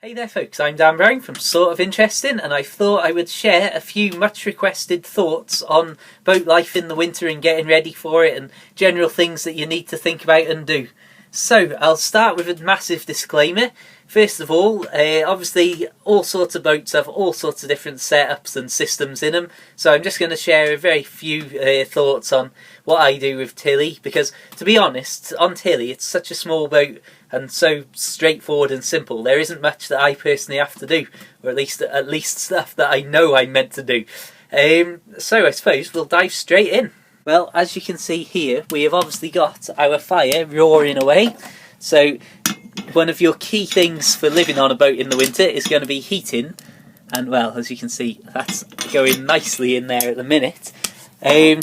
Hey there folks, I'm Dan Brown from Sort of Interesting, and I thought I would share a few much requested thoughts on boat life in the winter and getting ready for it and general things that you need to think about and do. So I'll start with a massive disclaimer. First of all, obviously all sorts of boats have all sorts of different setups and systems in them, so I'm just going to share a very few thoughts on what I do with Tilly, because to be honest, on Tilly it's such a small boat and so straightforward and simple. There isn't much that I personally have to do, or at least stuff that I know I'm meant to do. So I suppose we'll dive straight in. Well, as you can see here, we have obviously got our fire roaring away. So one of your key things for living on a boat in the winter is going to be heating. And well, as you can see, that's going nicely in there at the minute.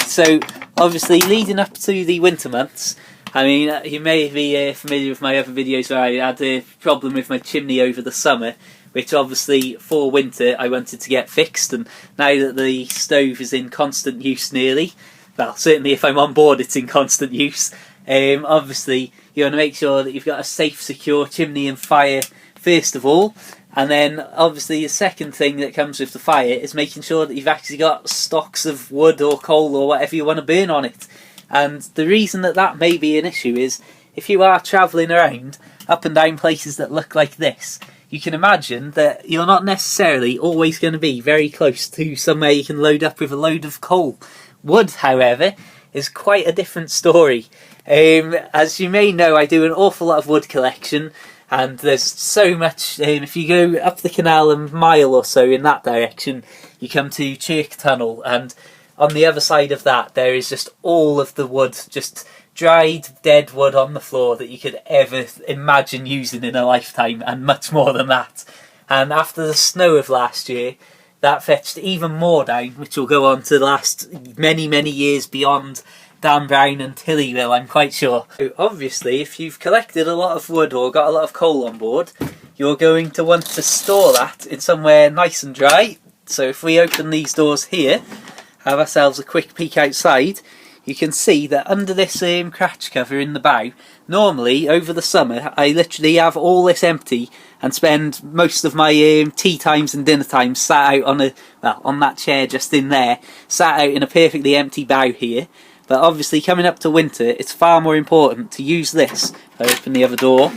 So obviously leading up to the winter months, I mean, you may be familiar with my other videos where I had a problem with my chimney over the summer, which obviously for winter I wanted to get fixed, and now that the stove is in constant use nearly, well, certainly if I'm on board it's in constant use, obviously you want to make sure that you've got a safe, secure chimney and fire first of all, and then obviously the second thing that comes with the fire is making sure that you've actually got stocks of wood or coal or whatever you want to burn on it. And the reason that may be an issue is if you are travelling around up and down places that look like this, you can imagine that you're not necessarily always going to be very close to somewhere you can load up with a load of coal. Wood, however, is quite a different story. As you may know, I do an awful lot of wood collection, and there's so much. If you go up the canal a mile or so in that direction, you come to Chirk Tunnel, and on the other side of that there is just all of the wood, just dried dead wood on the floor that you could ever imagine using in a lifetime, and much more than that. And after the snow of last year, that fetched even more down, which will go on to last many years beyond Dan Brown and Tilly will, I'm quite sure. So obviously if you've collected a lot of wood or got a lot of coal on board, you're going to want to store that in somewhere nice and dry. So if we open these doors here, have ourselves a quick peek outside, you can see that under this cratch cover in the bow, normally over the summer I literally have all this empty and spend most of my tea times and dinner times sat out on that chair just in there, sat out in a perfectly empty bow here. But obviously coming up to winter, it's far more important to use this, if I open the other door,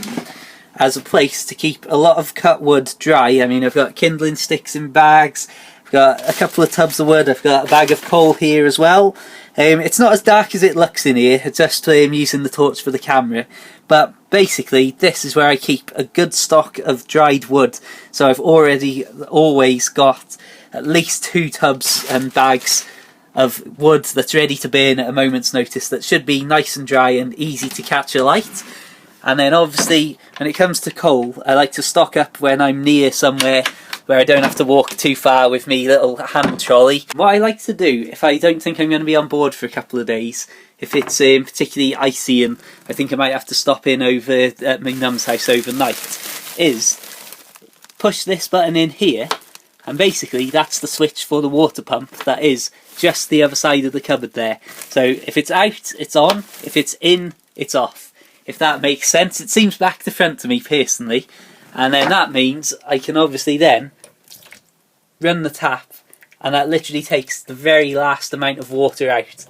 as a place to keep a lot of cut wood dry. I mean, I've got kindling sticks in bags, I've got a couple of tubs of wood, I've got a bag of coal here as well. It's not as dark as it looks in here, just using the torch for the camera, but basically this is where I keep a good stock of dried wood. So I've always got at least 2 tubs and bags of wood that's ready to burn at a moment's notice, that should be nice and dry and easy to catch a light. And then obviously when it comes to coal, I like to stock up when I'm near somewhere where I don't have to walk too far with me little hand trolley. What I like to do, if I don't think I'm going to be on board for a couple of days, if it's particularly icy and I think I might have to stop in over at my mum's house overnight, is push this button in here, and basically that's the switch for the water pump that is just the other side of the cupboard there. So if it's out, it's on, if it's in, it's off. If that makes sense. It seems back to front to me personally, and then that means I can obviously then run the tap, and that literally takes the very last amount of water out.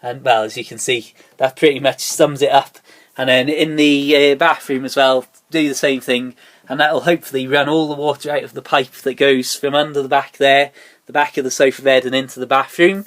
And well, as you can see, that pretty much sums it up. And then in the bathroom as well, do the same thing, and that will hopefully run all the water out of the pipe that goes from under the back there, the back of the sofa bed, and into the bathroom.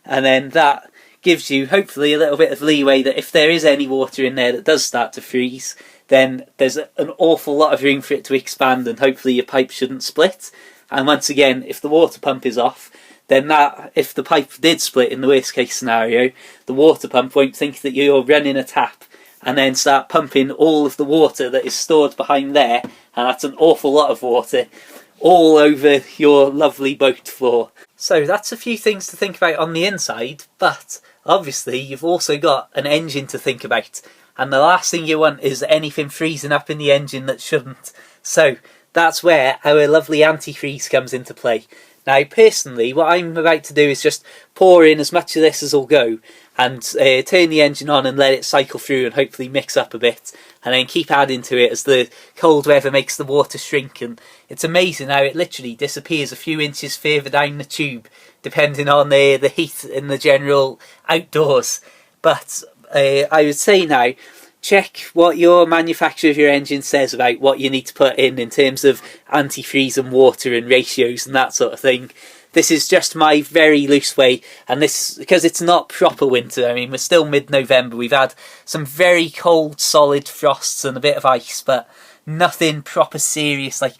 And then that gives you hopefully a little bit of leeway that if there is any water in there that does start to freeze, then there's an awful lot of room for it to expand, and hopefully your pipe shouldn't split. And once again, if the water pump is off, then if the pipe did split in the worst case scenario, the water pump won't think that you're running a tap and then start pumping all of the water that is stored behind there, and that's an awful lot of water, all over your lovely boat floor. So that's a few things to think about on the inside, but obviously you've also got an engine to think about, and the last thing you want is anything freezing up in the engine that shouldn't. So that's where our lovely antifreeze comes into play. Now personally, what I'm about to do is just pour in as much of this as will go, and turn the engine on and let it cycle through and hopefully mix up a bit. and then keep adding to it as the cold weather makes the water shrink. And it's amazing how it literally disappears a few inches further down the tube depending on the heat in the general outdoors. But I would say now, check what your manufacturer of your engine says about what you need to put in terms of antifreeze and water and ratios and that sort of thing. This is just my very loose way, and this because it's not proper winter. I mean, we're still mid-November. We've had some very cold, solid frosts and a bit of ice, but nothing proper serious like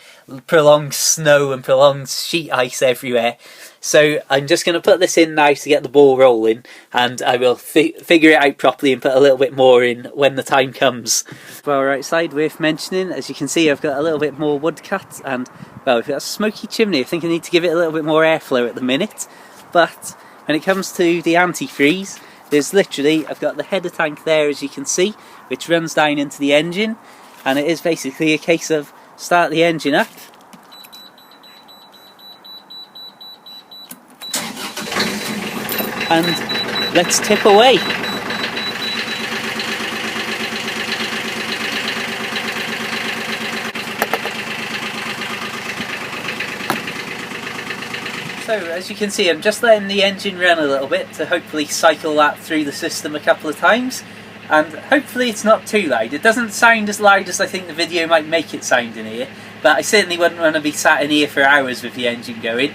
prolonged snow and prolonged sheet ice everywhere. So I'm just going to put this in now to get the ball rolling, and I will figure it out properly and put a little bit more in when the time comes. Well, we're outside, worth mentioning. As you can see, I've got a little bit more wood cut, and well, we've got a smoky chimney. I think I need to give it a little bit more airflow at the minute. But when it comes to the antifreeze, there's literally, I've got the header tank there, as you can see, which runs down into the engine, and it is basically a case of start the engine up. And let's tip away. So as you can see, I'm just letting the engine run a little bit to hopefully cycle that through the system a couple of times, and hopefully it's not too loud. It doesn't sound as loud as I think the video might make it sound in here, but I certainly wouldn't want to be sat in here for hours with the engine going.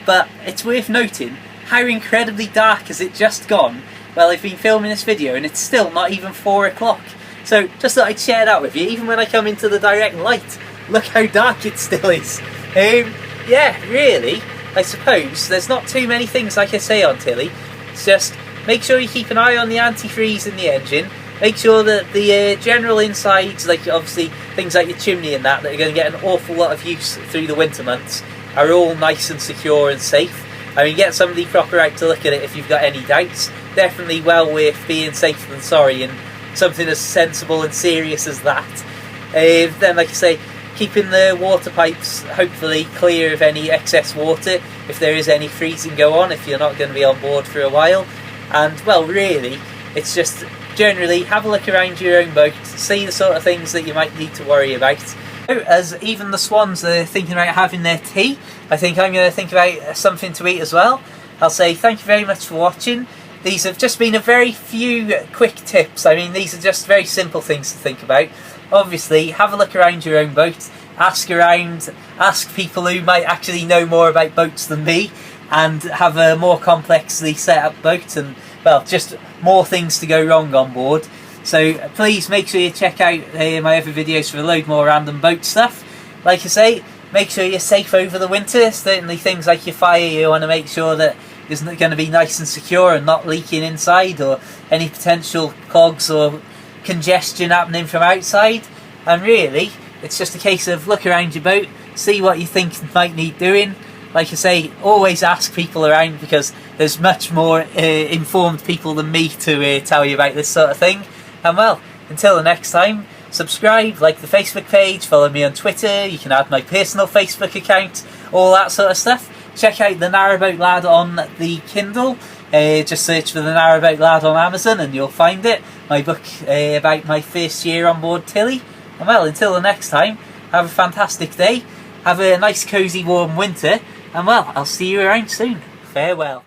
But it's worth noting how incredibly dark has it just gone. Well, I've been filming this video and it's still not even 4 o'clock. So just thought I'd share that with you, even when I come into the direct light. Look how dark it still is. Yeah, really, I suppose there's not too many things like I say on Tilly. It's just make sure you keep an eye on the antifreeze in the engine. Make sure that the general insides, like obviously things like your chimney and that are going to get an awful lot of use through the winter months, are all nice and secure and safe. I mean, get somebody proper out to look at it if you've got any doubts. Definitely well worth being safe than sorry, and something as sensible and serious as that. Then, like I say, keeping the water pipes hopefully clear of any excess water if there is any freezing go on, if you're not going to be on board for a while. And, well, really, it's just generally have a look around your own boat, see the sort of things that you might need to worry about. As even the swans are thinking about having their tea, I think I'm going to think about something to eat as well. I'll say thank you very much for watching. These have just been a very few quick tips. I mean, these are just very simple things to think about. Obviously, have a look around your own boat, ask around, ask people who might actually know more about boats than me, and have a more complexly set up boat, and, well, just more things to go wrong on board. So please make sure you check out my other videos for a load more random boat stuff. Like I say, make sure you're safe over the winter. Certainly things like your fire, you want to make sure that it's going to be nice and secure and not leaking inside, or any potential clogs or congestion happening from outside. And really, it's just a case of look around your boat, see what you think might need doing. Like I say, always ask people around, because there's much more informed people than me to tell you about this sort of thing. And well, until the next time, subscribe, like the Facebook page, follow me on Twitter, you can add my personal Facebook account, all that sort of stuff. Check out the Narrowboat Lad on the Kindle, just search for the Narrowboat Lad on Amazon and you'll find it. My book about my first year on board Tilly. And well, until the next time, have a fantastic day, have a nice cosy warm winter, and well, I'll see you around soon. Farewell.